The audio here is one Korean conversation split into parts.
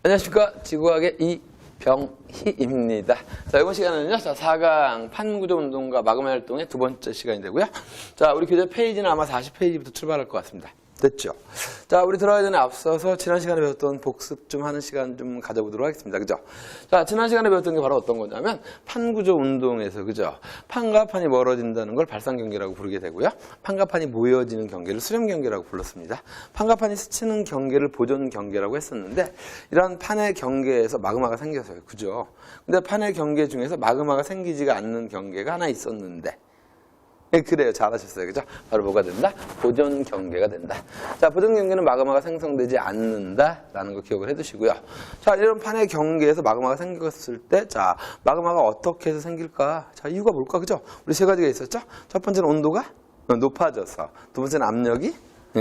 안녕하십니까. 지구과학의 이병희입니다. 자, 이번 시간은요, 4강 판구조 운동과 마그마 활동의 두 번째 시간이 되고요. 자, 우리 교재 페이지는 아마 40페이지부터 출발할 것 같습니다. 됐죠? 자, 우리 들어가기 전에 앞서서 지난 시간에 배웠던 복습 좀 하는 시간 좀 가져보도록 하겠습니다. 그죠? 자, 지난 시간에 배웠던 게 바로 어떤 거냐면 판구조 운동에서, 그죠? 판과 판이 멀어진다는 걸 발상 경계라고 부르게 되고요. 판과 판이 모여지는 경계를 수렴 경계라고 불렀습니다. 판과 판이 스치는 경계를 보존 경계라고 했었는데 이런 판의 경계에서 마그마가 생겨서요. 그죠? 근데 판의 경계 중에서 마그마가 생기지가 않는 경계가 하나 있었는데 그래요. 잘하셨어요. 그죠? 바로 뭐가 된다? 보존 경계가 된다. 자, 보존 경계는 마그마가 생성되지 않는다라는 거 기억을 해두시고요. 자, 이런 판의 경계에서 마그마가 생겼을 때, 자, 마그마가 어떻게 해서 생길까? 자, 이유가 뭘까? 그죠? 우리 세 가지가 있었죠? 첫 번째는 온도가 높아져서, 두 번째는 압력이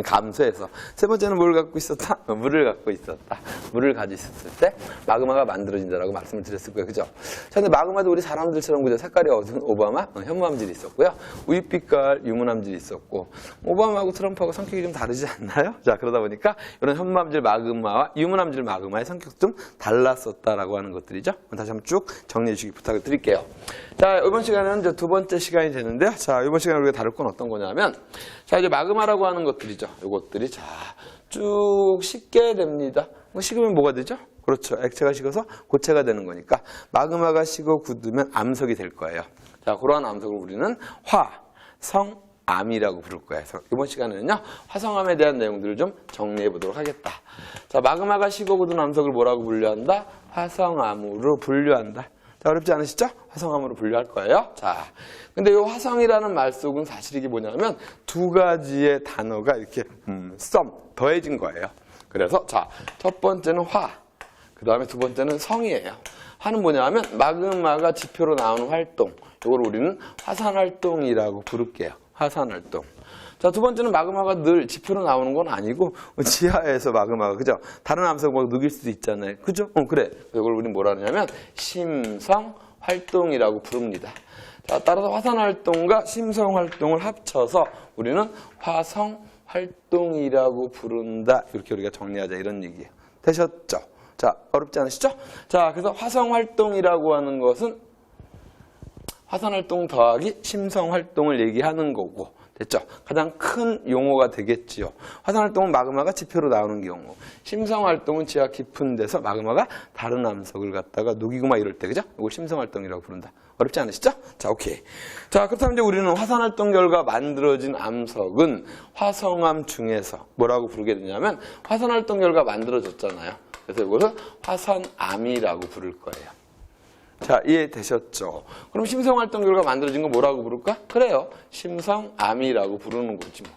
감소해서, 세 번째는 뭘 갖고 있었다? 물을 갖고 있었다. 물을 가지고 있었을 때 마그마가 만들어진다라고 말씀을 드렸을 거예요. 그죠? 자, 근데 마그마도 우리 사람들처럼 그죠? 색깔이 어두운 오바마, 현무암질이 있었고요. 우윳빛깔 유문암질이 있었고, 오바마하고 트럼프하고 성격이 좀 다르지 않나요? 자, 그러다 보니까 이런 현무암질 마그마와 유문암질 마그마의 성격도 좀 달랐었다라고 하는 것들이죠. 다시 한번 쭉 정리해 주시기 부탁을 드릴게요. 자, 이번 시간은 이제 두 번째 시간이 되는데요. 자, 이번 시간에 우리가 다룰 건 어떤 거냐면, 자, 이제 마그마라고 하는 것들이죠. 요것들이 자, 쭉 식게 됩니다. 식으면 뭐가 되죠? 그렇죠. 액체가 식어서 고체가 되는 거니까 마그마가 식어 굳으면 암석이 될 거예요. 자, 그러한 암석을 우리는 화성암이라고 부를 거예요. 그래서 이번 시간에는요, 화성암에 대한 내용들을 좀 정리해 보도록 하겠다. 자, 마그마가 식어 굳은 암석을 뭐라고 분류한다? 화성암으로 분류한다. 자, 어렵지 않으시죠? 화성암으로 분류할 거예요. 자, 근데 이 화성이라는 말 속은 사실 이게 뭐냐면 두 가지의 단어가 이렇게 더해진 거예요. 그래서 자, 첫 번째는 화, 그 다음에 두 번째는 성이에요. 화는 뭐냐면 마그마가 지표로 나오는 활동, 이걸 우리는 화산활동이라고 부를게요. 화산활동. 자, 두 번째는 마그마가 늘 지표로 나오는 건 아니고 지하에서 마그마가, 그죠? 다른 암석 막 녹일 수도 있잖아요. 그죠? 그래. 이걸 우리는 뭐라 하냐면 심성활동이라고 부릅니다. 자, 따라서 화산활동과 심성활동을 합쳐서 우리는 화성활동이라고 부른다. 이렇게 우리가 정리하자 이런 얘기예요. 되셨죠? 자, 어렵지 않으시죠? 자, 그래서 화성활동이라고 하는 것은 화산활동 더하기 심성활동을 얘기하는 거고, 됐죠? 가장 큰 용어가 되겠지요. 화산활동은 마그마가 지표로 나오는 경우, 심성활동은 지하 깊은 데서 마그마가 다른 암석을 갖다가 녹이고 막 이럴 때, 그죠? 이걸 심성활동이라고 부른다. 어렵지 않으시죠? 자, 오케이. 자, 그렇다면 이제 우리는 화산활동 결과 만들어진 암석은 화성암 중에서 뭐라고 부르게 되냐면 화산활동 결과 만들어졌잖아요. 그래서 이것을 화산암이라고 부를 거예요. 자, 이해되셨죠? 그럼 심성활동 결과 만들어진 거 뭐라고 부를까? 그래요. 심성암이라고 부르는 거지 뭐.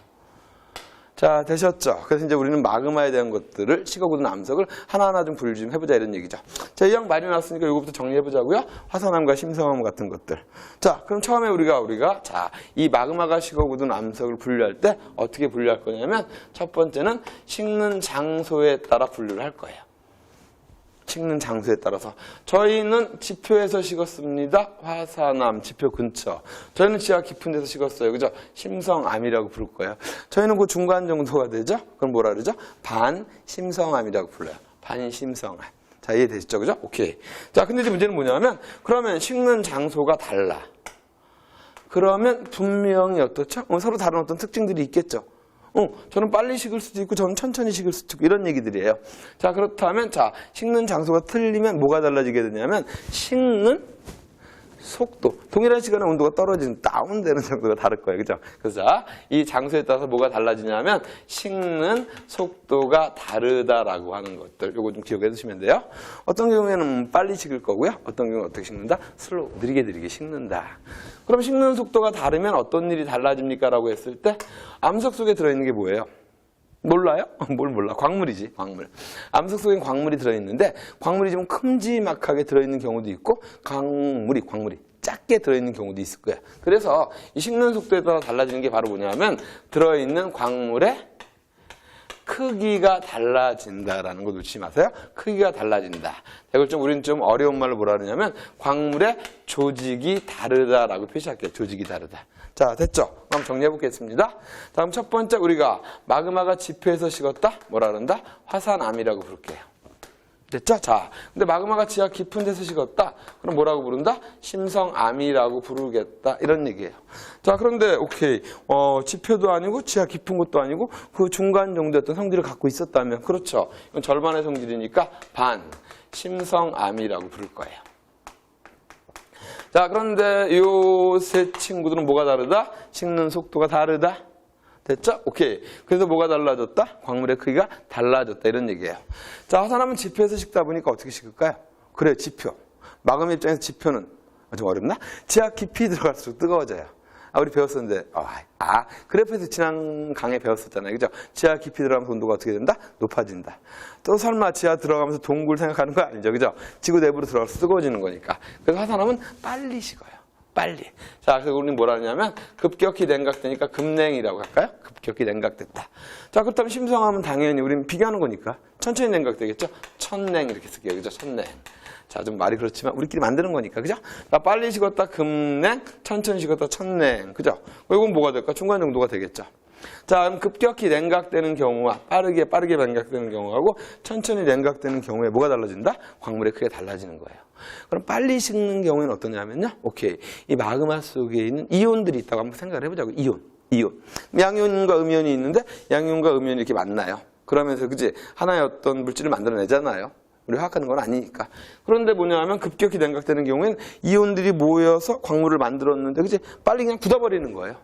자, 되셨죠? 그래서 이제 우리는 마그마에 대한 것들을 식어굳은 암석을 하나하나 좀 분류 좀 해보자 이런 얘기죠. 자, 이 양 많이 나왔으니까 이거부터 정리해보자고요. 화산암과 심성암 같은 것들. 자, 그럼 처음에 우리가 자, 이 마그마가 식어궂은 암석을 분류할 때 어떻게 분류할 거냐면 첫 번째는 식는 장소에 따라 분류를 할 거예요. 식는 장소에 따라서 저희는 지표에서 식었습니다. 화산암 지표 근처. 저희는 지하 깊은 데서 식었어요. 그죠? 심성암이라고 부를 거예요. 저희는 그 중간 정도가 되죠? 그럼 뭐라 그러죠? 반심성암이라고 불러요. 반심성암. 자, 이해되시죠? 그죠? 오케이. 자, 근데 이제 문제는 뭐냐면 그러면 식는 장소가 달라. 그러면 분명히 어떻죠? 서로 다른 어떤 특징들이 있겠죠? 저는 빨리 식을 수도 있고 저는 천천히 식을 수도 있고 이런 얘기들이에요. 자, 그렇다면 자, 식는 장소가 틀리면 뭐가 달라지게 되냐면 식는 속도, 동일한 시간에 온도가 떨어지는 다운되는 정도가 다를 거예요. 그죠? 그래서 자, 이 장소에 따라서 뭐가 달라지냐면 식는 속도가 다르다라고 하는 것들, 요거 좀 기억해 두시면 돼요. 어떤 경우에는 빨리 식을 거고요. 어떤 경우는 어떻게 식는다? 슬로우, 느리게 식는다. 그럼 식는 속도가 다르면 어떤 일이 달라집니까? 라고 했을 때 암석 속에 들어있는 게 뭐예요? 몰라요? 뭘 몰라? 광물이지, 광물. 암석 속엔 광물이 들어있는데 광물이 좀 큼지막하게 들어있는 경우도 있고 광물이 작게 들어있는 경우도 있을 거야. 그래서 이 식는 속도에 따라 달라지는 게 바로 뭐냐면 들어있는 광물의 크기가 달라진다라는 거 놓치지 마세요. 크기가 달라진다. 이걸 좀 우리는 좀 어려운 말로 뭐라 그러냐면 광물의 조직이 다르다라고 표시할게요. 조직이 다르다. 자, 됐죠? 그럼 정리해 보겠습니다. 다음 첫 번째 우리가 마그마가 지표에서 식었다? 뭐라 그런다? 화산암이라고 부를게요. 됐죠? 자, 근데 마그마가 지하 깊은 데서 식었다. 그럼 뭐라고 부른다? 심성암이라고 부르겠다. 이런 얘기예요. 자, 그런데 오케이. 지표도 아니고 지하 깊은 곳도 아니고 그 중간 정도였던 성질을 갖고 있었다면 그렇죠. 이건 절반의 성질이니까 반 심성암이라고 부를 거예요. 자, 그런데 요 세 친구들은 뭐가 다르다? 식는 속도가 다르다. 됐죠? 오케이. 그래서 뭐가 달라졌다? 광물의 크기가 달라졌다. 이런 얘기예요. 자, 화산암은 지표에서 식다 보니까 어떻게 식을까요? 그래, 지표. 마그마 입장에서 지표는 좀 어렵나? 지하 깊이 들어갈수록 뜨거워져요. 우리 배웠었는데, 그래프에서 지난 강에 배웠었잖아요. 그죠? 지하 깊이 들어가면서 온도가 어떻게 된다? 높아진다. 또 설마 지하 들어가면서 동굴 생각하는 거 아니죠? 그죠? 지구 내부로 들어가서 뜨거워지는 거니까. 그래서 화산암은 빨리 식어요. 빨리. 자, 그래서 우리는 뭐라 하냐면 급격히 냉각되니까 급냉이라고 할까요? 급격히 냉각됐다. 자, 그렇다면 심성암은 당연히 우리는 비교하는 거니까 천천히 냉각되겠죠? 천냉 이렇게 쓸게요. 그죠? 천냉. 자, 좀 말이 그렇지만 우리끼리 만드는 거니까. 그죠? 자, 빨리 식었다 급냉, 천천히 식었다 천냉. 그죠? 이건 뭐가 될까? 중간 정도가 되겠죠. 자, 그럼 급격히 냉각되는 경우와 빠르게 냉각되는 경우하고 천천히 냉각되는 경우에 뭐가 달라진다? 광물의 크기가 달라지는 거예요. 그럼 빨리 식는 경우에는 어떠냐면요. 오케이. 이 마그마 속에 있는 이온들이 있다고 한번 생각을 해보자고요. 이온. 양이온과 음이온이 있는데 양이온과 음이온이 이렇게 만나요. 그러면서 그지 하나의 어떤 물질을 만들어내잖아요. 우리 화학하는 건 아니니까. 그런데 뭐냐면 급격히 냉각되는 경우에는 이온들이 모여서 광물을 만들었는데 그지 빨리 그냥 굳어버리는 거예요.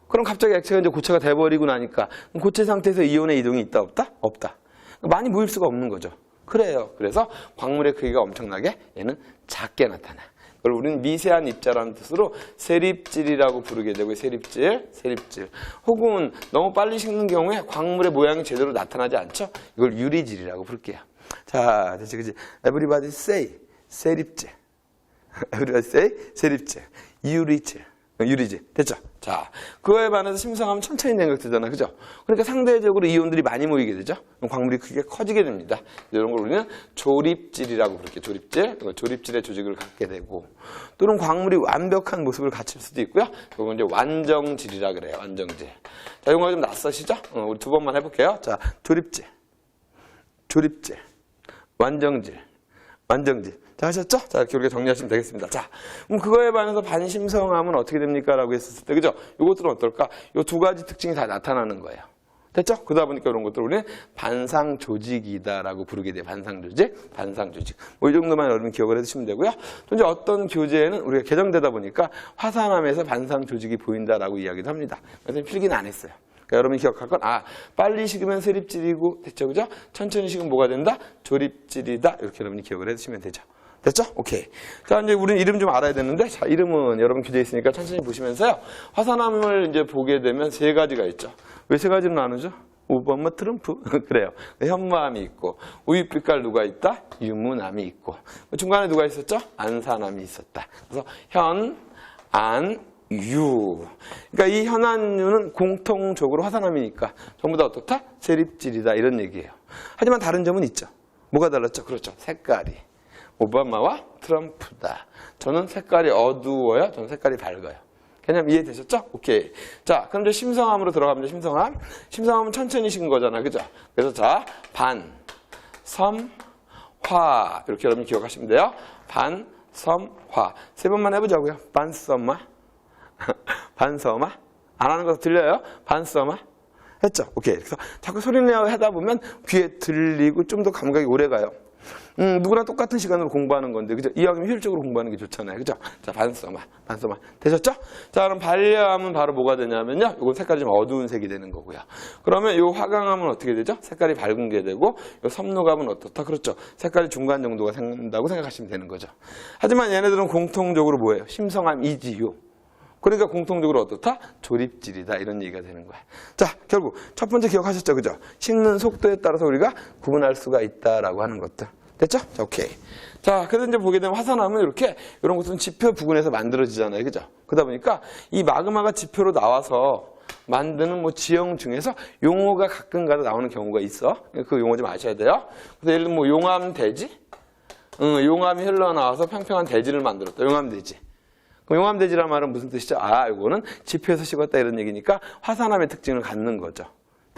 그럼 갑자기 액체가 이제 고체가 돼버리고 나니까 고체 상태에서 이온의 이동이 있다 없다? 없다. 많이 모일 수가 없는 거죠. 그래요. 그래서 광물의 크기가 엄청나게 얘는 작게 나타나. 그걸 우리는 미세한 입자라는 뜻으로 세립질이라고 부르게 되고 세립질. 혹은 너무 빨리 식는 경우에 광물의 모양이 제대로 나타나지 않죠. 이걸 유리질이라고 부를게요. 자, 됐지, 그지? Everybody say 세립질. Everybody say 세립질. 유리질. 됐죠? 자, 그거에 반해서 심성하면 천천히 냉각되잖아. 그죠? 그러니까 상대적으로 이온들이 많이 모이게 되죠? 그럼 광물이 크게 커지게 됩니다. 이런 걸 우리는 조립질이라고 부를게요. 조립질의 조직을 갖게 되고, 또는 광물이 완벽한 모습을 갖출 수도 있고요. 그건 이제 완정질이라 그래요. 완정질. 자, 이거 좀 낯서시죠? 우리 두 번만 해볼게요. 자, 조립질, 완정질. 자, 하셨죠? 자, 이렇게 우리가 정리하시면 되겠습니다. 자, 그럼 그거에 반해서 반심성암은 어떻게 됩니까? 라고 했었을 때, 그죠? 이것들은 어떨까? 이 두 가지 특징이 다 나타나는 거예요. 됐죠? 그러다 보니까 이런 것들 우리는 반상조직이다라고 부르게 돼요. 반상조직. 이 정도만 여러분 기억을 해두시면 되고요. 또 이제 어떤 교재에는 우리가 개정되다 보니까 화산암에서 반상조직이 보인다라고 이야기도 합니다. 그래서 필기는 안 했어요. 그러니까 여러분이 기억할 건, 빨리 식으면 세립질이고, 됐죠? 그죠? 천천히 식으면 뭐가 된다? 조립질이다. 이렇게 여러분이 기억을 해두시면 되죠. 됐죠? 오케이. 자, 이제 우리는 이름 좀 알아야 되는데, 자, 이름은 여러분 교재에 있으니까 천천히 보시면서요. 화산암을 이제 보게 되면 세 가지가 있죠. 왜 세 가지로 나누죠? 오바마, 트럼프. 그래요. 현무암이 있고, 우유빛깔 누가 있다? 유무암이 있고. 중간에 누가 있었죠? 안산암이 있었다. 그래서 현, 안, 유. 그러니까 이 현안유는 공통적으로 화산암이니까 전부 다 어떻다? 세립질이다. 이런 얘기예요. 하지만 다른 점은 있죠. 뭐가 달랐죠? 그렇죠. 색깔이. 오바마와 트럼프다. 저는 색깔이 어두워요. 저는 색깔이 밝아요. 개념 이해되셨죠? 오케이. 자, 그럼 이제 심성암으로 들어가면 심성암은 천천히 식은 거잖아. 그죠? 그래서 자, 반, 섬, 화. 이렇게 여러분 기억하시면 돼요. 반, 섬, 화. 세 번만 해보자고요. 반섬마. 반섬마. 안 하는 거 들려요? 반섬마. 했죠? 오케이. 그래서 자꾸 소리내어 하다 보면 귀에 들리고 좀 더 감각이 오래 가요. 누구나 똑같은 시간으로 공부하는 건데, 그죠? 이왕이면 효율적으로 공부하는 게 좋잖아요. 그죠? 자, 반서마. 되셨죠? 자, 그럼 반려암은 바로 뭐가 되냐면요. 이건 색깔이 좀 어두운 색이 되는 거고요. 그러면 이 화강암은 어떻게 되죠? 색깔이 밝은 게 되고, 이 섬유감은 어떻다? 그렇죠? 색깔이 중간 정도가 생긴다고 생각하시면 되는 거죠. 하지만 얘네들은 공통적으로 뭐예요? 심성암이지요. 그러니까 공통적으로 어떻다? 조립질이다. 이런 얘기가 되는 거야. 자, 결국 첫 번째 기억하셨죠? 그죠? 식는 속도에 따라서 우리가 구분할 수가 있다라고 하는 것들. 됐죠? 자, 오케이. 자, 그래서 이제 보게 되면 화산암은 이렇게 이런 것들은 지표 부근에서 만들어지잖아요. 그죠? 그러다 보니까 이 마그마가 지표로 나와서 만드는 뭐 지형 중에서 용어가 가끔가다 나오는 경우가 있어. 그 용어 좀 아셔야 돼요. 그래서 예를 들면 뭐 용암대지? 용암이 흘러나와서 평평한 대지를 만들었다. 용암대지. 용암대지란 말은 무슨 뜻이죠? 이거는 지표에서 식었다 이런 얘기니까 화산암의 특징을 갖는 거죠.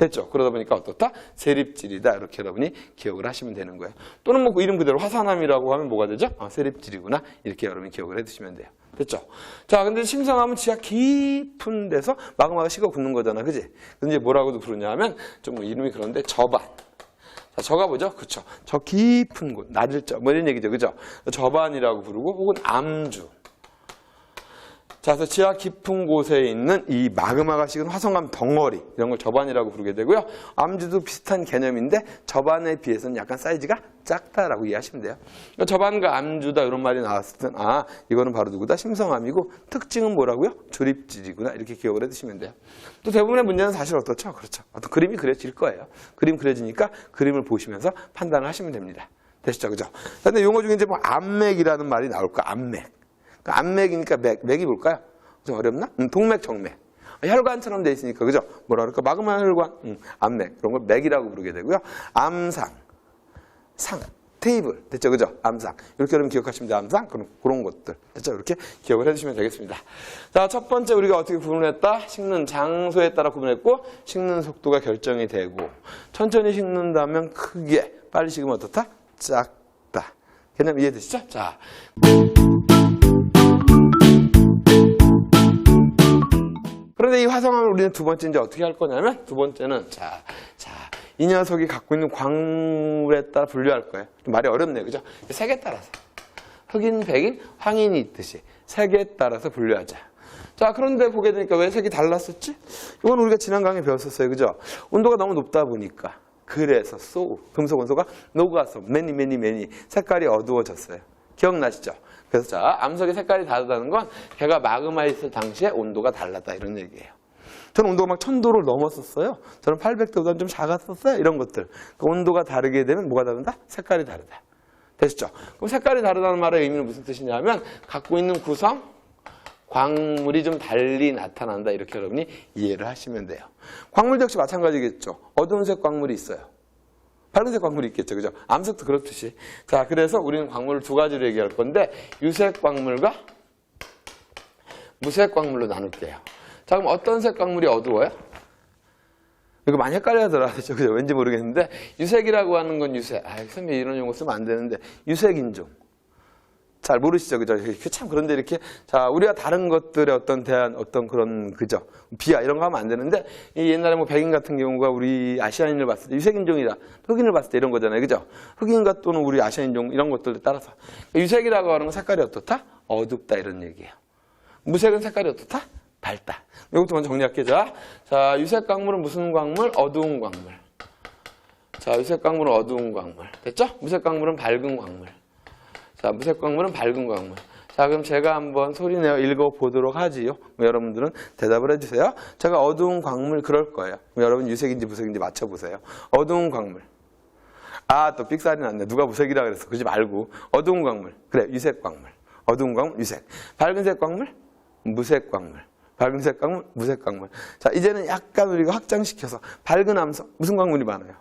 됐죠? 그러다 보니까 어떻다? 세립질이다. 이렇게 여러분이 기억을 하시면 되는 거예요. 또는 뭐 그 이름 그대로 화산암이라고 하면 뭐가 되죠? 세립질이구나. 이렇게 여러분이 기억을 해두시면 돼요. 됐죠? 자, 근데 심성암은 지하 깊은 데서 마그마가 식어 굳는 거잖아. 그지? 근데 이제 뭐라고도 부르냐 하면 좀 이름이 그런데 저반. 자, 저가 뭐죠? 그쵸. 저 깊은 곳, 낮을 저, 뭐 이런 얘기죠. 그죠? 저반이라고 부르고, 혹은 암주. 자, 그래서 지하 깊은 곳에 있는 이 마그마가 식은 화성암 덩어리, 이런 걸 저반이라고 부르게 되고요. 암주도 비슷한 개념인데, 저반에 비해서는 약간 사이즈가 작다라고 이해하시면 돼요. 그러니까 저반과 암주다, 이런 말이 나왔을 땐, 이거는 바로 누구다? 심성암이고, 특징은 뭐라고요? 조립질이구나. 이렇게 기억을 해두시면 돼요. 또 대부분의 문제는 사실 어떻죠? 그렇죠. 어떤 그림이 그려질 거예요. 그림 그려지니까 그림을 보시면서 판단을 하시면 됩니다. 되시죠? 그죠? 근데 용어 중에 이제 뭐 암맥이라는 말이 나올 거야. 암맥. 암맥이니까 맥이 뭘까요? 좀 어렵나? 동맥, 정맥. 혈관처럼 돼 있으니까, 그죠? 뭐라 그럴까? 마그마 혈관, 암맥. 그런 걸 맥이라고 부르게 되고요. 암상, 상, 테이블. 됐죠? 그죠? 암상. 이렇게 여러분 기억하시면 돼요. 암상. 그런 것들. 됐죠? 이렇게 기억을 해주시면 되겠습니다. 자, 첫 번째 우리가 어떻게 구분했다? 식는 장소에 따라 구분했고, 식는 속도가 결정이 되고, 천천히 식는다면 크게, 빨리 식으면 어떻다? 작다. 개념 이해되시죠? 자. 그런데 이 화성암을 우리는 두 번째 이제 어떻게 할 거냐면, 두 번째는, 이 녀석이 갖고 있는 광물에 따라 분류할 거예요. 말이 어렵네요. 그죠? 색에 따라서. 흑인, 백인, 황인이 있듯이 색에 따라서 분류하자. 자, 그런데 보게 되니까 왜 색이 달랐었지? 이건 우리가 지난 강의에 배웠었어요. 그죠? 온도가 너무 높다 보니까. 그래서 금속 원소가 녹아서 매니 색깔이 어두워졌어요. 기억나시죠? 그래서 자, 암석의 색깔이 다르다는 건 걔가 마그마에 있을 당시에 온도가 달랐다 이런 얘기예요. 저는 온도가 막 1000도를 넘었었어요. 저는 800도보다 좀 작았었어요. 이런 것들. 그 온도가 다르게 되면 뭐가 다르다? 색깔이 다르다. 되시죠? 그럼 색깔이 다르다는 말의 의미는 무슨 뜻이냐면 갖고 있는 구성, 광물이 좀 달리 나타난다. 이렇게 여러분이 이해를 하시면 돼요. 광물도 역시 마찬가지겠죠. 어두운색 광물이 있어요. 밝은색 광물이 있겠죠. 그죠? 암석도 그렇듯이. 자, 그래서 우리는 광물을 두 가지로 얘기할 건데, 유색 광물과 무색 광물로 나눌게요. 자, 그럼 어떤 색 광물이 어두워요? 이거 많이 헷갈려하더라. 그죠? 왠지 모르겠는데, 유색이라고 하는 건 유색. 선생님 이런 용어 쓰면 안 되는데, 유색인종. 잘 모르시죠? 그죠? 참 그런데 이렇게, 자, 우리가 다른 것들의 어떤 그런, 그죠? 비하, 이런 거 하면 안 되는데, 이 옛날에 뭐 백인 같은 경우가 우리 아시아인을 봤을 때 유색인종이다. 흑인을 봤을 때 이런 거잖아요. 그죠? 흑인과 또는 우리 아시아인종 이런 것들에 따라서. 유색이라고 하는 건 색깔이 어떻다? 어둡다. 이런 얘기예요. 무색은 색깔이 어떻다? 밝다. 이것도 먼저 정리할게요. 자, 유색 광물은 무슨 광물? 어두운 광물. 자, 유색 광물은 어두운 광물. 됐죠? 무색 광물은 밝은 광물. 자, 무색 광물은 밝은 광물. 자, 그럼 제가 한번 소리내어 읽어보도록 하지요. 여러분들은 대답을 해주세요. 제가 어두운 광물 그럴 거예요. 여러분 유색인지 무색인지 맞춰보세요. 어두운 광물. 또 삑살이 났네. 누가 무색이라 그랬어. 그러지 말고. 어두운 광물. 그래, 유색 광물. 어두운 광물, 유색. 밝은색 광물, 무색 광물. 밝은색 광물, 무색 광물. 자, 이제는 약간 우리가 확장시켜서 밝은 암석, 무슨 광물이 많아요?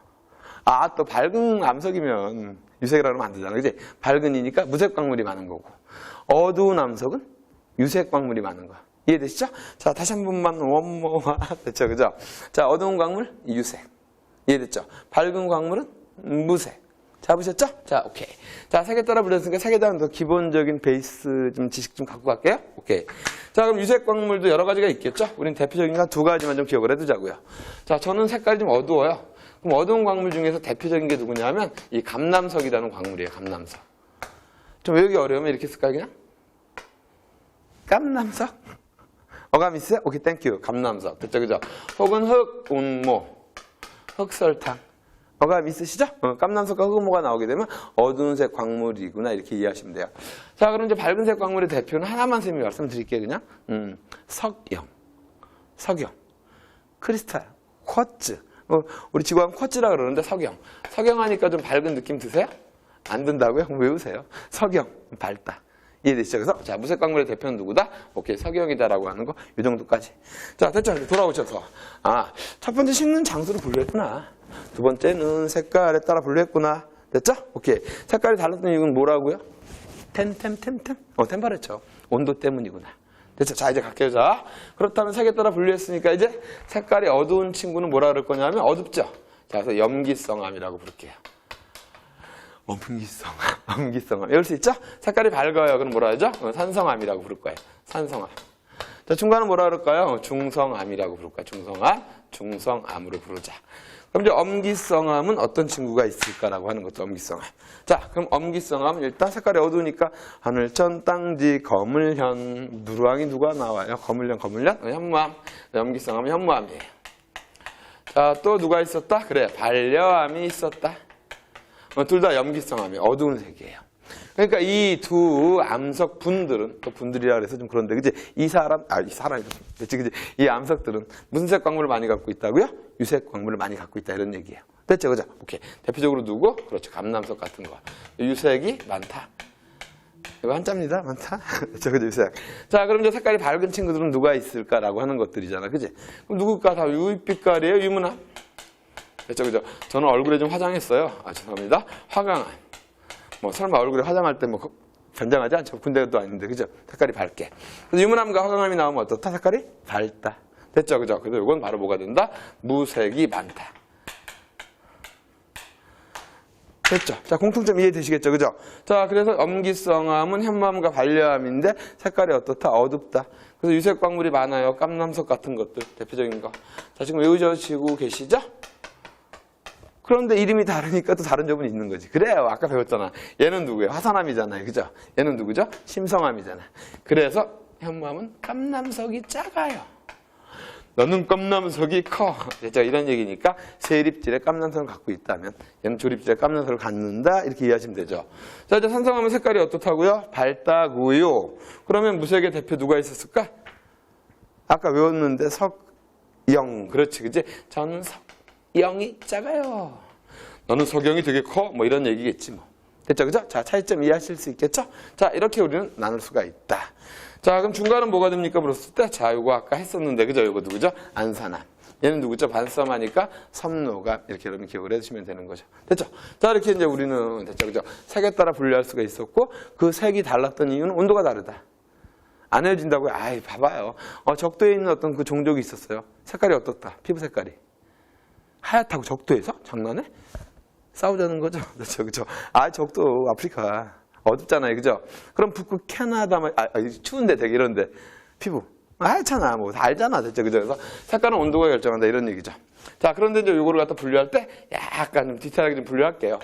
또 밝은 암석이면 유색이라고 하면 안 되잖아. 그지? 밝은이니까 무색 광물이 많은 거고. 어두운 암석은 유색 광물이 많은 거야. 이해되시죠? 자, 다시 한 번만 원모아. 됐죠? 그죠? 자, 어두운 광물, 유색. 이해됐죠? 밝은 광물은 무색. 잡으셨죠? 자, 오케이. 자, 색에 따라 불렸으니까 색에 대한 더 기본적인 베이스 좀 지식 좀 갖고 갈게요. 오케이. 자, 그럼 유색 광물도 여러 가지가 있겠죠? 우린 대표적인 건 두 가지만 좀 기억을 해두자고요. 자, 저는 색깔이 좀 어두워요. 그럼 어두운 광물 중에서 대표적인 게 누구냐면 이 감남석이라는 광물이에요. 감남석. 좀 외우기 어려우면 이렇게 쓸까요? 그냥? 감남석? 어감 있어요? 오케이, 땡큐. 감남석. 됐죠? 그죠? 혹은 흑운모, 흑설탕. 어감 있으시죠? 감남석과 흑운모가 나오게 되면 어두운색 광물이구나 이렇게 이해하시면 돼요. 자, 그럼 이제 밝은색 광물의 대표는 하나만 선생님이 말씀드릴게요. 그냥 석영, 크리스탈, 쿼츠. 우리 지구하면 쿼츠라 그러는데 석영 하니까 좀 밝은 느낌 드세요? 안 든다고요? 그럼 외우세요. 석영, 밝다. 이해되시죠? 그래서 자, 무색 광물의 대표는 누구다? 오케이, 석영이다라고 하는 거 이 정도까지. 자, 됐죠? 돌아오셔서 첫 번째 식는 장소를 분류했구나. 두 번째는 색깔에 따라 분류했구나. 됐죠? 오케이. 색깔이 달랐던 이유는 뭐라고요? 템퍼레처. 온도 때문이구나. 됐죠? 자, 이제 갈게요. 자, 그렇다면 색에 따라 분류했으니까 이제 색깔이 어두운 친구는 뭐라 그럴 거냐면 어둡죠? 자, 그래서 염기성암이라고 부를게요. 엄기성암. 외울 수 있죠? 색깔이 밝아요. 그럼 뭐라 하죠? 산성암이라고 부를 거예요. 산성암. 자, 중간은 뭐라 그럴까요? 중성암이라고 부를 거예요. 중성암으로 부르자. 그럼 이제 엄기성암은 어떤 친구가 있을까라고 하는 것도 엄기성암. 자, 그럼 엄기성암은 일단 색깔이 어두우니까 하늘천 땅지 거물현 누르왕이 누가 나와요? 거물현 현무암. 엄기성암은 현무암이에요. 자, 또 누가 있었다? 그래, 반려암이 있었다. 둘 다 염기성암이 어두운 색이에요. 그러니까 이 두 암석 분들은, 또 분들이라 그래서 좀 그런데, 그지? 이 암석들은 무슨 색 광물을 많이 갖고 있다고요? 유색 광물을 많이 갖고 있다, 이런 얘기예요. 됐죠? 그죠? 오케이. 대표적으로 누구? 그렇죠. 감남석 같은 거. 유색이 많다. 이거 한자입니다. 많다. 그죠? 유색. 자, 그럼 이제 색깔이 밝은 친구들은 누가 있을까라고 하는 것들이잖아. 그지? 그럼 누굴까? 다 유빛깔이에요? 유문암? 됐죠? 그죠? 저는 얼굴에 좀 화장했어요. 죄송합니다. 화강암. 뭐 설마 얼굴에 화장할 때 뭐 변장하지 않죠? 군대도 아닌데, 그죠? 색깔이 밝게. 그래서 유문암과 화강암이 나오면 어떻다? 색깔이 밝다. 됐죠? 그죠? 그래서 이건 바로 뭐가 된다? 무색이 많다. 됐죠? 자, 공통점 이해되시겠죠? 그죠? 자, 그래서 엄기성암은 현무암과 반려암인데 색깔이 어떻다? 어둡다. 그래서 유색 광물이 많아요. 깜남석 같은 것들, 대표적인 거. 자, 지금 외우시고 계시죠? 그런데 이름이 다르니까 또 다른 점은 있는 거지. 그래요. 아까 배웠잖아. 얘는 누구예요? 화산암이잖아요. 그죠? 얘는 누구죠? 심성암이잖아요. 그래서 현무암은 깜남석이 작아요. 너는 깜남석이 커. 됐죠? 이런 얘기니까 세립질에 깜남석을 갖고 있다면 얘는 조립질에 깜남석을 갖는다. 이렇게 이해하시면 되죠. 자, 이제 산성암은 색깔이 어떻다고요? 밝다고요. 그러면 무색의 대표 누가 있었을까? 아까 외웠는데 석영. 그렇지. 그지? 저는 석영이 작아요. 너는 석영이 되게 커. 뭐 이런 얘기겠지 뭐. 됐죠? 그죠? 자, 차이점 이해하실 수 있겠죠? 자, 이렇게 우리는 나눌 수가 있다. 자, 그럼 중간은 뭐가 됩니까? 물었을 때, 자, 요거 아까 했었는데, 그죠? 요거 누구죠? 안산암. 얘는 누구죠? 반섬하니까 섬노감. 이렇게 여러분 기억을 해주시면 되는 거죠. 됐죠? 자, 이렇게 이제 우리는, 됐죠? 그죠? 색에 따라 분류할 수가 있었고, 그 색이 달랐던 이유는 온도가 다르다. 안 헤어진다고요? 아이, 봐봐요. 적도에 있는 어떤 그 종족이 있었어요. 색깔이 어떻다? 피부 색깔이. 하얗다고 적도에서? 장난해? 싸우자는 거죠? 그렇죠, 그렇죠. 적도 아프리카 어둡잖아요, 그죠? 그럼 북극 캐나다, 추운데 되게 이런데 피부 하얗잖아, 뭐 다 알잖아, 됐죠, 그죠? 그래서 색깔은 온도가 결정한다 이런 얘기죠. 자, 그런데 이제 요거를 갖다 분류할 때 약간 좀 디테일하게 좀 분류할게요.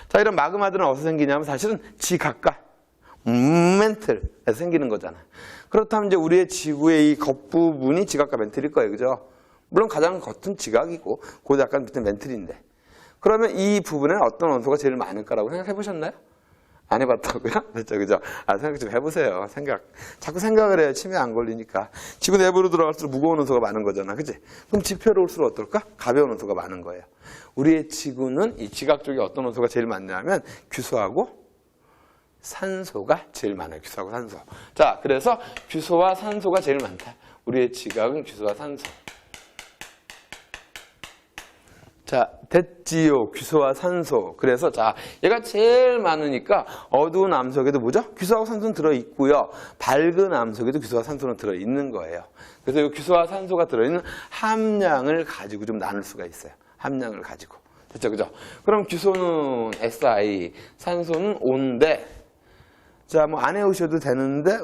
자, 이런 마그마들은 어디서 생기냐면 사실은 지각과 멘틀에서 생기는 거잖아. 그렇다면 이제 우리의 지구의 이 겉부분이 지각과 멘틀일 거예요, 그죠? 물론 가장 겉은 지각이고, 그 약간 밑에 멘틀인데. 그러면 이 부분에 어떤 원소가 제일 많을까라고 생각해 보셨나요? 안 해봤다고요? 그렇죠, 그죠? 생각 좀 해보세요. 자꾸 생각을 해야 치매 안 걸리니까. 지구 내부로 들어갈수록 무거운 원소가 많은 거잖아, 그지? 그럼 지표로 올수록 어떨까? 가벼운 원소가 많은 거예요. 우리의 지구는 이 지각 쪽에 어떤 원소가 제일 많냐면 규소하고 산소가 제일 많아요. 규소하고 산소. 자, 그래서 규소와 산소가 제일 많다. 우리의 지각은 규소와 산소. 자, 됐지요. 규소와 산소. 그래서 자, 얘가 제일 많으니까 어두운 암석에도 뭐죠? 규소하고 산소는 들어있고요. 밝은 암석에도 규소와 산소는 들어있는 거예요. 그래서 이 규소와 산소가 들어있는 함량을 가지고 좀 나눌 수가 있어요. 함량을 가지고. 됐죠? 그죠? 그럼 규소는 Si, 산소는 O인데, 자, 뭐 안 해오셔도 되는데,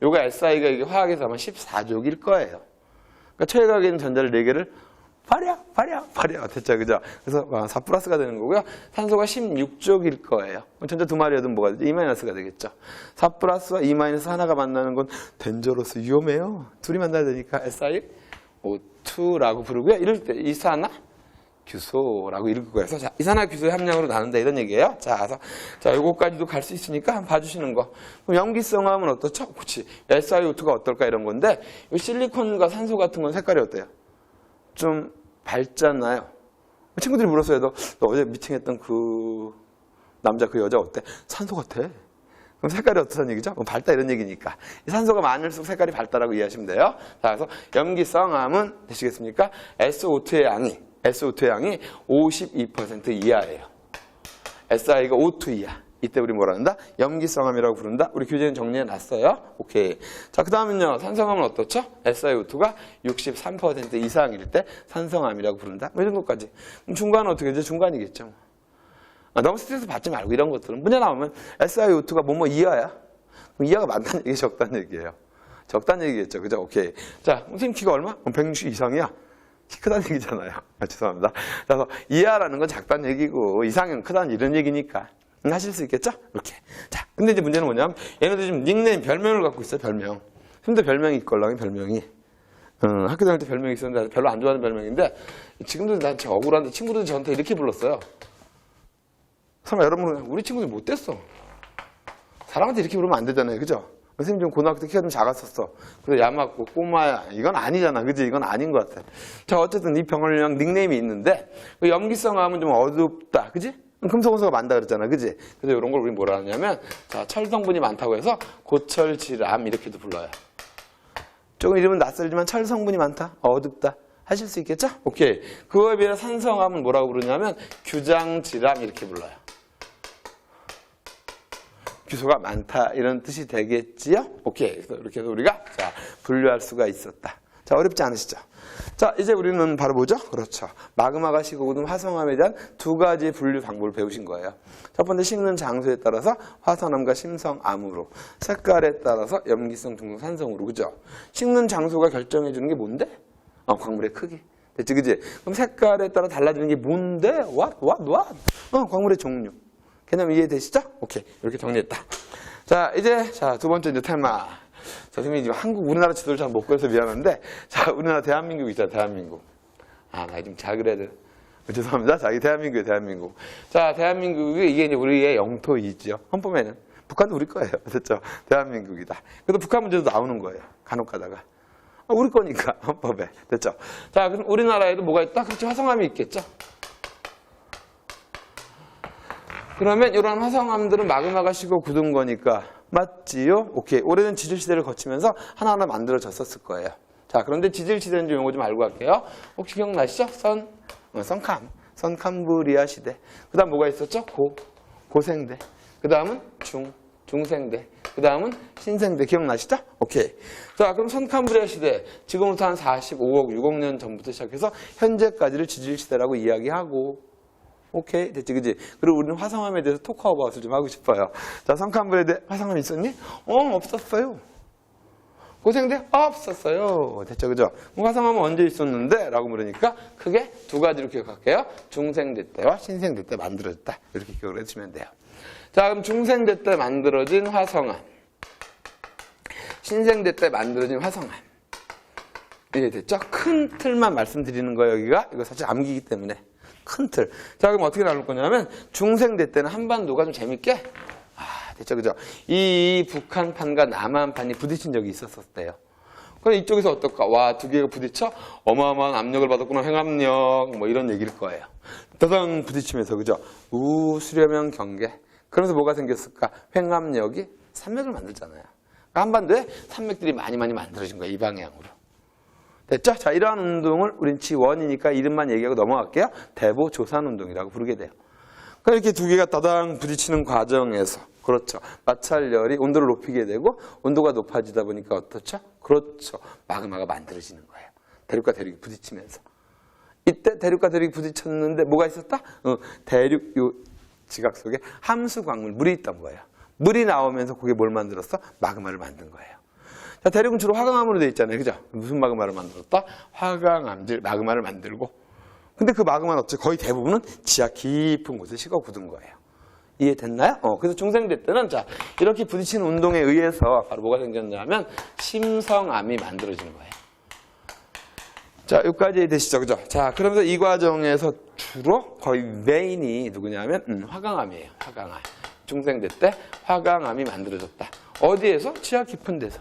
요거 Si가 이게 화학에서 아마 14족일 거예요. 그러니까 최각에 있는 전자를 4개를 발약. 됐죠, 그죠? 그래서 4+가 되는 거고요. 산소가 16족일 거예요. 전자 2마리여도 뭐가 되죠? E-가 되겠죠. 4+와 E- 하나가 만나는 건 덴저러스, 위험해요. 둘이 만나야 되니까 SiO2라고 부르고요. 이럴 때 이산화 규소라고 읽을 거예요. 그래서 자, 이산화 규소의 함량으로 나눈다 이런 얘기예요. 자, 그래서 자, 요거까지도 갈 수 있으니까 한번 봐주시는 거. 그럼 염기성암은 어떻죠? 그렇지. SiO2가 어떨까 이런 건데, 이 실리콘과 산소 같은 건 색깔이 어때요? 좀 밝잖아요. 친구들이 물었어요. 너 어제 미팅했던 그 남자, 그 여자 어때? 산소 같아. 그럼 색깔이 어떠한 얘기죠? 밝다 이런 얘기니까. 이 산소가 많을수록 색깔이 밝다라고 이해하시면 돼요. 자, 그래서 염기성암은 되시겠습니까? SO2의 양이 52% 이하예요. SI가 O2 이하. 이때 우리 뭐라 한다? 염기성암이라고 부른다. 우리 교재는 정리해 놨어요. 오케이. 자, 그 다음은요. 산성암은 어떻죠? SiO2가 63% 이상일 때 산성암이라고 부른다. 뭐 이 정도까지. 그럼 중간은 어떻게 되죠? 중간이겠죠. 너무 스트레스 받지 말고 이런 것들은. 문제 나오면 SiO2가 뭐뭐 이하야? 그럼 이하가 많다는 얘기, 적다는 얘기예요. 적다는 얘기겠죠. 그죠? 오케이. 자, 선생님 키가 얼마? 160 이상이야. 키 크다는 얘기잖아요. 죄송합니다. 그래서 이하라는 건 작다는 얘기고 이상은 크다는 이런 얘기니까 하실 수 있겠죠? 이렇게. 자, 근데 이제 문제는 뭐냐면 얘네들 지금 닉네임, 별명을 갖고 있어요. 별명. 근데 별명이 있걸랑이 별명이. 학교 다닐 때 별명이 있었는데 별로 안 좋아하는 별명인데 지금도 난 진짜 억울한데 친구들이 저한테 이렇게 불렀어요. 설마 여러분 우리 친구들이 못됐어. 사람한테 이렇게 부르면 안 되잖아요. 그죠? 선생님 좀 고등학교 때 키가 좀 작았었어. 그래서 야 맞고 꼬마야. 이건 아니잖아. 그지? 이건 아닌 것 같아. 자, 어쨌든 이 병원령 닉네임이 있는데 염기성암은 좀 어둡다. 그지? 금속원소가 많다 그랬잖아. 그지? 그래서 이런 걸 우리 뭐라 하냐면 자, 철성분이 많다고 해서 고철질암 이렇게도 불러요. 조금 이름은 낯설지만 철성분이 많다. 어둡다. 하실 수 있겠죠? 오케이. 그거에 비해 산성암은 뭐라고 부르냐면 규장질암 이렇게 불러요. 규소가 많다 이런 뜻이 되겠지요? 오케이. 그래서 이렇게 해서 우리가 자, 분류할 수가 있었다. 자, 어렵지 않으시죠? 자, 이제 우리는 바로 뭐죠? 그렇죠. 마그마가 식어오든 화성암에 대한 두 가지 분류 방법을 배우신 거예요. 첫 번째 식는 장소에 따라서 화산암과 심성암으로, 색깔에 따라서 염기성, 중성, 산성으로. 그죠? 식는 장소가 결정해 주는 게 뭔데? 광물의 크기. 됐지, 그지? 그럼 색깔에 따라 달라지는 게 뭔데? What? 광물의 종류. 개념 이해되시죠? 오케이. 이렇게 정리했다. 자, 이제, 자, 두 번째 이제 테마. 자, 선생님이 지금 우리나라 지도를 잘 못 그려서 미안한데, 자, 우리나라 대한민국 있잖아, 대한민국. 나이 좀 잘 그려야 돼. 죄송합니다. 자, 이 대한민국이에요, 대한민국. 자, 대한민국이 이게 이제 우리의 영토이지요. 헌법에는. 북한도 우리 거예요. 됐죠? 대한민국이다. 그래도 북한 문제도 나오는 거예요. 간혹 가다가. 우리 거니까, 헌법에. 됐죠? 자, 그럼 우리나라에도 뭐가 있다? 그렇지, 화성암이 있겠죠? 그러면 이런 화성암들은 마그마가 식어 굳은 거니까 맞지요? 오케이. 오래된 지질시대를 거치면서 하나하나 만들어졌었을 거예요. 자, 그런데 지질시대는 좀 용어 좀 알고 갈게요. 혹시 기억나시죠? 선캄브리아 시대. 그 다음 뭐가 있었죠? 고생대. 그 다음은 중생대. 그 다음은 신생대. 기억나시죠? 오케이. 자, 그럼 선캄브리아 시대. 지금부터 한 45억, 6억 년 전부터 시작해서 현재까지를 지질시대라고 이야기하고 오케이. 됐지, 그지? 그리고 우리는 화성암에 대해서 토크 어바웃을 좀 하고 싶어요. 자, 선캄브리아에 대해 화성암 있었니? 없었어요. 고생대? 없었어요. 됐죠, 그죠? 화성암은 언제 있었는데? 라고 물으니까 크게 두 가지로 기억할게요. 중생대 때와 신생대 때 만들어졌다. 이렇게 기억을 해주시면 돼요. 자, 그럼 중생대 때 만들어진 화성암. 신생대 때 만들어진 화성암. 이해됐죠? 큰 틀만 말씀드리는 거예요, 여기가. 이거 사실 암기이기 때문에. 큰 틀. 자, 그럼 어떻게 나눌 거냐면, 중생대 때는 한반도가 좀 재밌게, 됐죠, 그죠? 이 북한판과 남한판이 부딪힌 적이 있었대요. 그럼 이쪽에서 어떨까? 와, 두 개가 부딪혀? 어마어마한 압력을 받았구나, 횡압력, 뭐 이런 얘기일 거예요. 따당 부딪히면서, 그죠? 수렴형 경계. 그러면서 뭐가 생겼을까? 횡압력이 산맥을 만들잖아요. 그러니까 한반도에 산맥들이 많이 만들어진 거예요, 이 방향으로. 됐죠? 자, 이러한 운동을 우린 G1이니까 이름만 얘기하고 넘어갈게요. 대보조산운동이라고 부르게 돼요. 그러니까 이렇게 두 개가 따당 부딪히는 과정에서 그렇죠. 마찰열이 온도를 높이게 되고 온도가 높아지다 보니까 어떻죠? 그렇죠. 마그마가 만들어지는 거예요. 대륙과 대륙이 부딪히면서. 이때 대륙과 대륙이 부딪혔는데 뭐가 있었다? 대륙 요 지각 속에 함수광물, 물이 있던 거예요. 물이 나오면서 그게 뭘 만들었어? 마그마를 만든 거예요. 자, 대륙은 주로 화강암으로 되어 있잖아요. 그죠? 무슨 마그마를 만들었다? 화강암질 마그마를 만들고. 근데 그 마그마는 어째 거의 대부분은 지하 깊은 곳에 식어 굳은 거예요. 이해됐나요? 그래서 중생대 때는 자, 이렇게 부딪히는 운동에 의해서 바로 뭐가 생겼냐면 심성암이 만들어진 거예요. 자, 여기까지 되시죠? 그죠? 자, 그러면서 이 과정에서 주로 거의 메인이 누구냐면 화강암이에요. 화강암. 중생대 때 화강암이 만들어졌다. 어디에서? 지하 깊은 데서.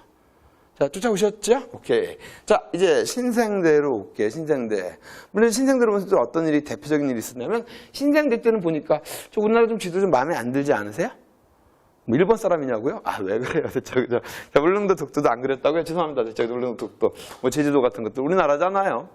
자, 쫓아오셨죠? 오케이. 자, 이제 신생대로 올게요. 신생대. 물론 신생대로 보면서 어떤 일이 대표적인 일이 있었냐면 신생대 때는 보니까 우리나라 좀 지도 좀 마음에 안 들지 않으세요? 뭐 일본 사람이냐고요? 왜 그래요? 대체 그죠? 자, 울릉도 독도도 안 그랬다고요? 죄송합니다. 대체 울릉도 독도, 뭐 제주도 같은 것들 우리나라잖아요.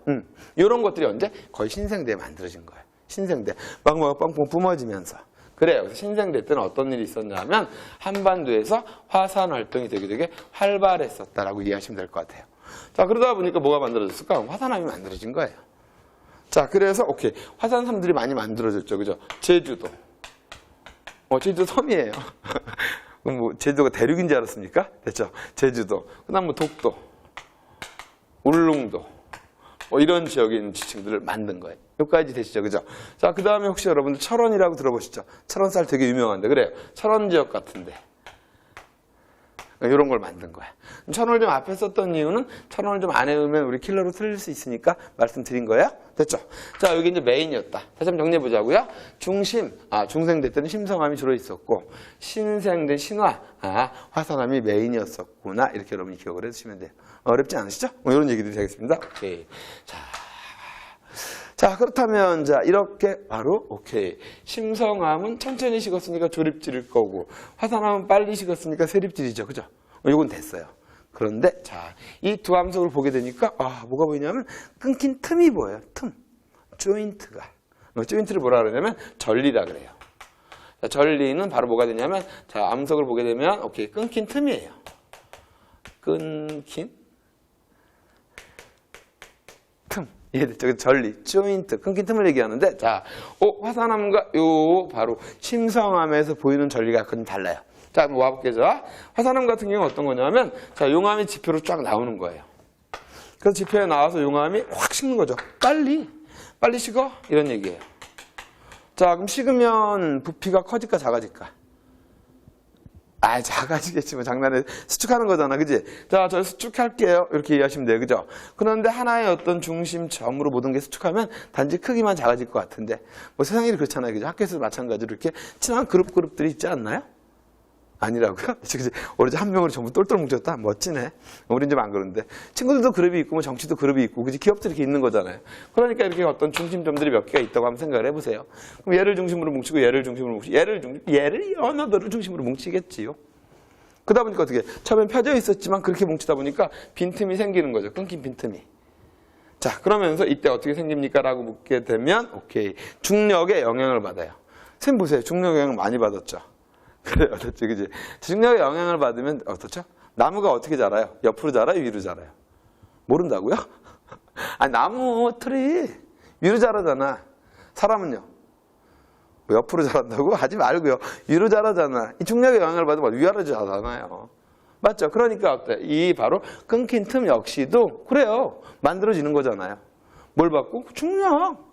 이런 것들이 언제? 거의 신생대에 만들어진 거예요. 신생대. 마그마가 뻥뻥 뿜어지면서. 그래요. 그래서 신생대 때는 어떤 일이 있었냐면 한반도에서 화산 활동이 되게 활발했었다라고 이해하시면 될 것 같아요. 자, 그러다 보니까 뭐가 만들어졌을까? 화산암이 만들어진 거예요. 자, 그래서 오케이. 화산섬들이 많이 만들어졌죠. 그죠? 제주도. 제주도 섬이에요. 뭐 제주도가 대륙인 줄 알았습니까? 됐죠? 제주도. 그다음 뭐 독도, 울릉도. 이런 지역에 있는 지층들을 만든 거예요. 여기까지 되시죠? 그죠? 자, 그 다음에 혹시 여러분들 철원이라고 들어보시죠? 철원쌀 되게 유명한데. 그래요. 철원 지역 같은데. 이런 걸 만든 거야. 철원을 좀 앞에 썼던 이유는 철원을 좀 안 외우면 우리 킬러로 틀릴 수 있으니까 말씀드린 거예요. 됐죠? 자, 여기 이제 메인이었다. 다시 한번 정리해 보자고요. 중생대 때는 심성암이 주로 있었고, 신생대 신화, 화산암이 메인이었었구나. 이렇게 여러분이 기억을 해주시면 돼요. 어렵지 않으시죠? 이런 얘기들이 되겠습니다. 오케이. 자, 그렇다면, 자, 이렇게 바로, 오케이. 심성암은 천천히 식었으니까 조립질일 거고, 화산암은 빨리 식었으니까 세립질이죠. 그죠? 이건 됐어요. 그런데, 자, 이 두 함석을 보게 되니까, 뭐가 보이냐면, 끊긴 틈이 보여요. 틈. 조인트가. 조인트를 뭐라 그러냐면, 전리라 그래요. 자, 전리는 바로 뭐가 되냐면, 자, 암석을 보게 되면, 오케이. 끊긴 틈이에요. 끊긴 틈. 이해됐죠? 전리, 조인트, 끊긴 틈을 얘기하는데, 자, 화산암과 바로 심성암에서 보이는 전리가 약간 달라요. 자, 한번 와볼게요. 화산암 같은 경우는 어떤 거냐면, 자, 용암이 지표로 쫙 나오는 거예요. 그래서 지표에 나와서 용암이 확 식는 거죠. 빨리 식어? 이런 얘기예요. 자, 그럼 식으면 부피가 커질까, 작아질까? 작아지겠지, 뭐, 장난해. 수축하는 거잖아, 그지? 자, 저 수축할게요. 이렇게 이해하시면 돼요, 그죠? 그런데 하나의 어떤 중심점으로 모든 게 수축하면 단지 크기만 작아질 것 같은데, 뭐 세상이 그렇잖아요, 그죠? 학교에서도 마찬가지로 이렇게 친한 그룹들이 있지 않나요? 아니라고요? 그치? 우리 한 명으로 전부 똘똘 뭉쳤다? 멋지네. 우린 좀 안 그런데. 친구들도 그룹이 있고, 뭐 정치도 그룹이 있고, 그지? 기업들이 이렇게 있는 거잖아요. 그러니까 이렇게 어떤 중심점들이 몇 개가 있다고 한번 생각을 해보세요. 그럼 얘를 중심으로 뭉치고, 얘를 중심으로 뭉치고, 얘를 언어들을 중심으로 뭉치겠지요. 그러다 보니까 어떻게, 처음엔 펴져 있었지만 그렇게 뭉치다 보니까 빈틈이 생기는 거죠. 끊긴 빈틈이. 자, 그러면서 이때 어떻게 생깁니까? 라고 묻게 되면, 오케이. 중력의 영향을 받아요. 선생님 보세요. 중력 영향을 많이 받았죠. 그래요. 어떻지, 그지? 중력의 영향을 받으면 어떻죠? 나무가 어떻게 자라요? 옆으로 자라요? 위로 자라요? 모른다고요? 나무 틀이 위로 자라잖아. 사람은요? 옆으로 자란다고? 하지 말고요. 위로 자라잖아. 이 중력의 영향을 받으면 위아래로 자라잖아요. 맞죠? 그러니까 어때? 이 바로 끊긴 틈 역시도 그래요. 만들어지는 거잖아요. 뭘 받고? 중력.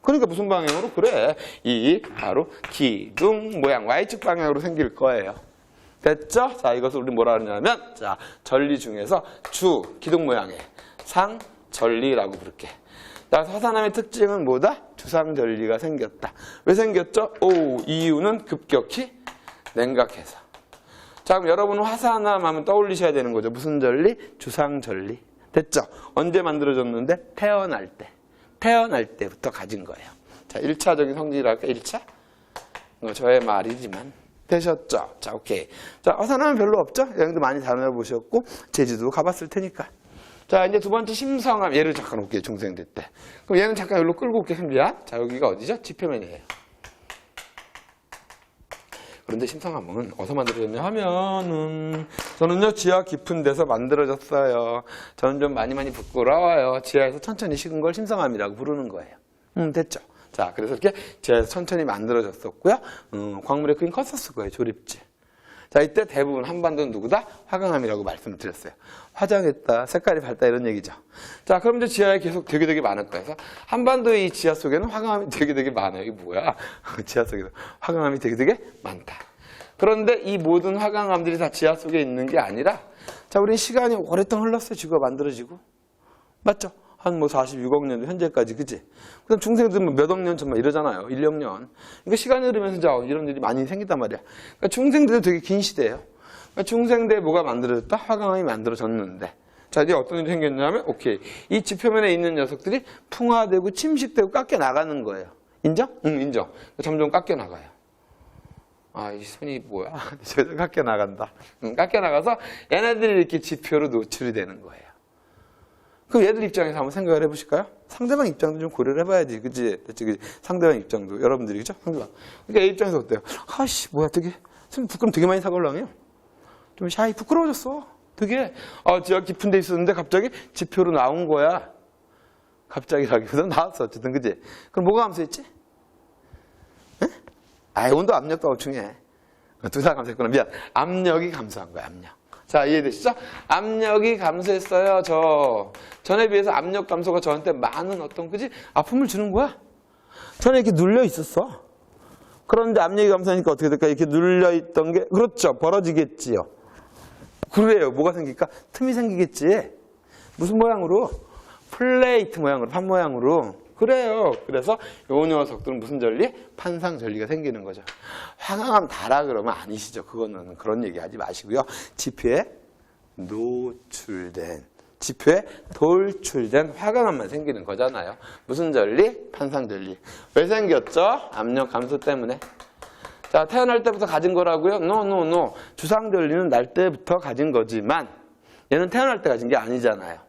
그러니까 무슨 방향으로? 그래. 이 바로 기둥 모양 Y축 방향으로 생길 거예요. 됐죠? 자, 이것을 우리 뭐라 하냐면, 자, 전리 중에서 기둥 모양의 상전리라고 부를게. 자, 화산암의 특징은 뭐다? 주상전리가 생겼다. 왜 생겼죠? 이유는 급격히 냉각해서. 자, 그럼 여러분은 화산암 하면 떠올리셔야 되는 거죠. 무슨 전리? 주상전리. 됐죠? 언제 만들어졌는데? 태어날 때부터 가진 거예요. 자, 1차적인 성질이랄까? 1차? 저의 말이지만. 되셨죠? 자, 오케이. 자, 화산암은 별로 없죠? 여행도 많이 다녀보셨고, 제주도 가봤을 테니까. 자, 이제 두 번째 심성암. 얘를 잠깐 올게요, 중생대 때. 그럼 얘는 잠깐 여기로 끌고 올게요, 현지야. 자, 여기가 어디죠? 지표면이에요. 그런데 심성암은 어디서 만들어졌냐 하면은, 저는요, 지하 깊은 데서 만들어졌어요. 저는 좀 많이 부끄러워요. 지하에서 천천히 식은 걸 심성암이라고 부르는 거예요. 됐죠? 자, 그래서 이렇게 지하에서 천천히 만들어졌었고요. 광물의 크기는 컸었을 거예요, 조립지. 자, 이때 대부분 한반도는 누구다? 화강암이라고 말씀을 드렸어요. 화장했다, 색깔이 밝다 이런 얘기죠. 자, 그럼 이제 지하에 계속 되게 많을 거예요. 그래서 한반도의 이 지하 속에는 화강암이 되게 많아요. 이게 뭐야? 지하 속에서 화강암이 되게 많다. 그런데 이 모든 화강암들이 다 지하 속에 있는 게 아니라, 자, 우린 시간이 오랫동안 흘렀어요. 지구가 만들어지고. 맞죠? 한 46억 년 현재까지, 그지? 그다음 중생들은 몇억 년 전만 이러잖아요. 1억 년. 그러니까 시간이 흐르면서 이런 일이 많이 생긴단 말이야. 그러니까 중생들도 되게 긴 시대예요. 그러니까 중생대에 뭐가 만들어졌다? 화강암이 만들어졌는데. 자, 이제 어떤 일이 생겼냐면, 오케이. 이 지표면에 있는 녀석들이 풍화되고 침식되고 깎여 나가는 거예요. 인정? 응, 인정. 점점 깎여 나가요. 이 손이 뭐야? 깎여 나간다. 깎여 나가서 얘네들이 이렇게 지표로 노출이 되는 거예요. 그럼 얘들 입장에서 한번 생각을 해보실까요? 상대방 입장도 좀 고려를 해봐야지. 그치? 상대방 입장도. 여러분들이, 그죠? 상대방. 그러니까 A 입장에서 어때요? 아씨, 뭐야, 되게. 선생님 부끄럼 되게 많이 사걸랑해요. 좀 샤이, 부끄러워졌어. 되게. 지하 깊은 데 있었는데 갑자기 지표로 나온 거야. 갑자기라기보다 나왔어. 어쨌든, 그치? 그럼 뭐가 감소했지? 온도 압력도 엄청해. 두 사 감소했구나. 미안. 압력이 감소한 거야, 압력. 자, 이해되시죠? 압력이 감소했어요, 전에 비해서 압력 감소가 저한테 많은 어떤, 그지? 아픔을 주는 거야. 전에 이렇게 눌려 있었어. 그런데 압력이 감소하니까 어떻게 될까? 이렇게 눌려 있던 게, 그렇죠. 벌어지겠지요. 그래요. 뭐가 생길까? 틈이 생기겠지. 무슨 모양으로? 플레이트 모양으로, 판 모양으로. 그래요. 그래서 요 녀석들은 무슨 전리? 판상 전리가 생기는 거죠. 화강암 달아 그러면 아니시죠. 그거는 그런 얘기 하지 마시고요. 지표에 노출된, 지표에 돌출된 화강암만 생기는 거잖아요. 무슨 전리? 판상 전리. 왜 생겼죠? 압력 감소 때문에. 자, 태어날 때부터 가진 거라고요? No. 주상 전리는 날 때부터 가진 거지만 얘는 태어날 때 가진 게 아니잖아요.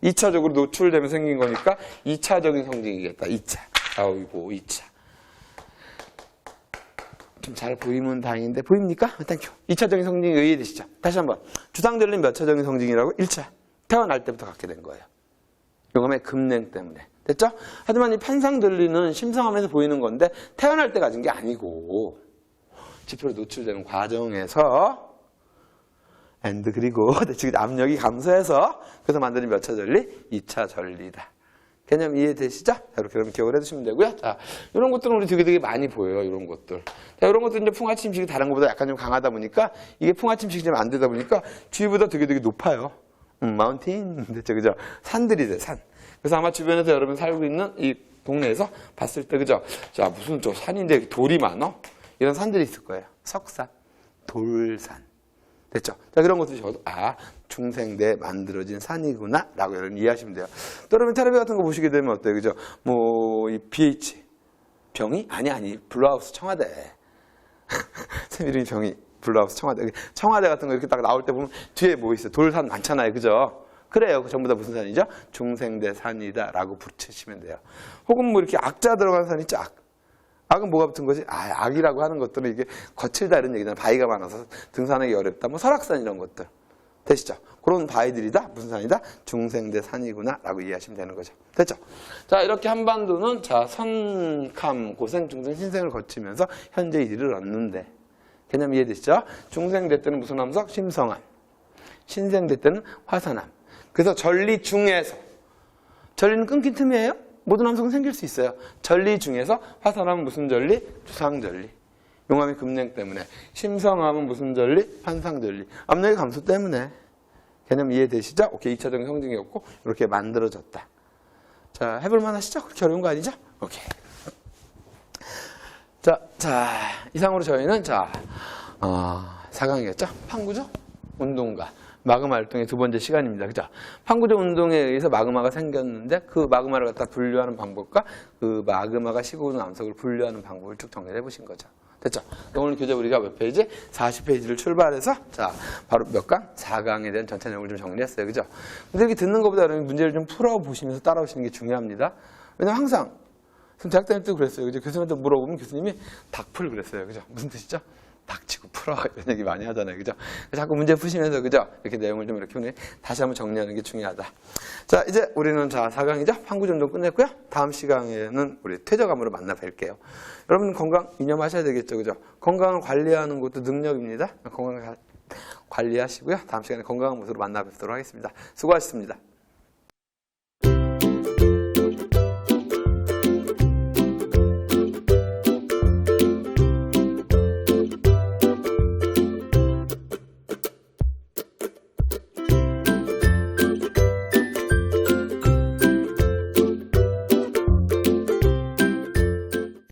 2차적으로 노출되면 생긴 거니까 2차적인 성징이겠다. 2차. 아이고, 2차. 좀 잘 보이면 다행인데, 보입니까? 땡큐. 2차적인 성징이 이해되시죠? 다시 한번. 주상전리는 몇 차적인 성징이라고? 1차. 태어날 때부터 갖게 된 거예요. 요감의 급냉 때문에. 됐죠? 하지만 이 판상전리는 심성하면서 보이는 건데, 태어날 때 가진 게 아니고, 지표로 노출되는 과정에서, 그리고 압력이 감소해서 그래서 만드는 몇 차 전리? 2차 전리다. 개념 이해되시죠? 이렇게 그러면 기억을 해두시면 되고요. 자, 이런 것들은 우리 되게 많이 보여요. 이런 것들. 자, 이런 것들은 이제 풍화침식이 다른 것보다 약간 좀 강하다 보니까 이게 풍화침식이 좀 안 되다 보니까 주위보다 되게 높아요. 마운틴. 됐죠, 그죠? 산들이 돼, 산. 그래서 아마 주변에서 여러분 살고 있는 이 동네에서 봤을 때, 그죠? 자, 무슨 저 산인데 돌이 많어? 이런 산들이 있을 거예요. 석산, 돌산. 됐죠? 자, 그런 것들이 저도, 중생대 만들어진 산이구나, 라고 여러분 이해하시면 돼요. 또 여러분 텔레비 같은 거 보시게 되면 어때요? 그죠? 이 BH. 병이? 아니, 블루하우스 청와대. 쌤 이름이 병이, 블루하우스 청와대. 청와대 같은 거 이렇게 딱 나올 때 보면 뒤에 뭐 있어요? 돌산 많잖아요. 그죠? 그래요. 그 전부 다 무슨 산이죠? 중생대 산이다, 라고 붙이시면 돼요. 혹은 뭐 이렇게 악자 들어간 산 있죠? 악은 뭐가 붙은 거지? 악이라고 하는 것들은 이게 거칠다 이런 얘기잖아. 바위가 많아서 등산하기 어렵다. 뭐 설악산 이런 것들. 되시죠? 그런 바위들이다. 무슨 산이다? 중생대 산이구나. 라고 이해하시면 되는 거죠. 됐죠? 자, 이렇게 한반도는 자, 선감, 고생, 중생, 신생을 거치면서 현재 이를 얻는데. 개념 이해되시죠? 중생대 때는 무슨 함석? 심성암. 신생대 때는 화산암. 그래서 전리 중에서. 전리는 끊긴 틈이에요? 모든 함성은 생길 수 있어요. 전리 중에서 화산암은 무슨 전리? 주상전리. 용암이 급냉 때문에. 심성암은 무슨 전리? 판상전리. 압력의 감소 때문에. 개념 이해되시죠? 오케이. 2차적인 성징이었고 이렇게 만들어졌다. 자, 해볼만 하시죠? 그렇게 어려운 거 아니죠? 오케이. 자, 이상으로 저희는 4강이었죠? 판구조 운동가. 마그마 활동의 두 번째 시간입니다. 그죠? 판구조 운동에 의해서 마그마가 생겼는데 그 마그마를 갖다 분류하는 방법과 그 마그마가 식어오는 암석을 분류하는 방법을 쭉 정리해 보신 거죠. 됐죠? 오늘 교재 우리가 몇 페이지? 40페이지를 출발해서 바로 몇 강? 4강에 대한 전체 내용을 좀 정리했어요. 그죠? 근데 이렇게 듣는 것보다 여러분 문제를 좀 풀어보시면서 따라오시는 게 중요합니다. 왜냐면 항상 대학 다닐 때도 그랬어요. 그죠? 교수님한테 물어보면 교수님이 닥풀 그랬어요. 그죠? 무슨 뜻이죠? 닥치고 풀어 이런 얘기 많이 하잖아요. 그죠? 자꾸 문제 푸시면서 그죠? 이렇게 내용을 좀 이렇게 오늘 다시 한번 정리하는 게 중요하다. 자, 이제 우리는 4강이죠? 판구조 운동 끝냈고요. 다음 시간에는 우리 퇴저감으로 만나 뵐게요. 여러분 건강 이념하셔야 되겠죠. 그죠? 건강을 관리하는 것도 능력입니다. 건강을 관리하시고요. 다음 시간에 건강한 모습으로 만나 뵙도록 하겠습니다. 수고하셨습니다.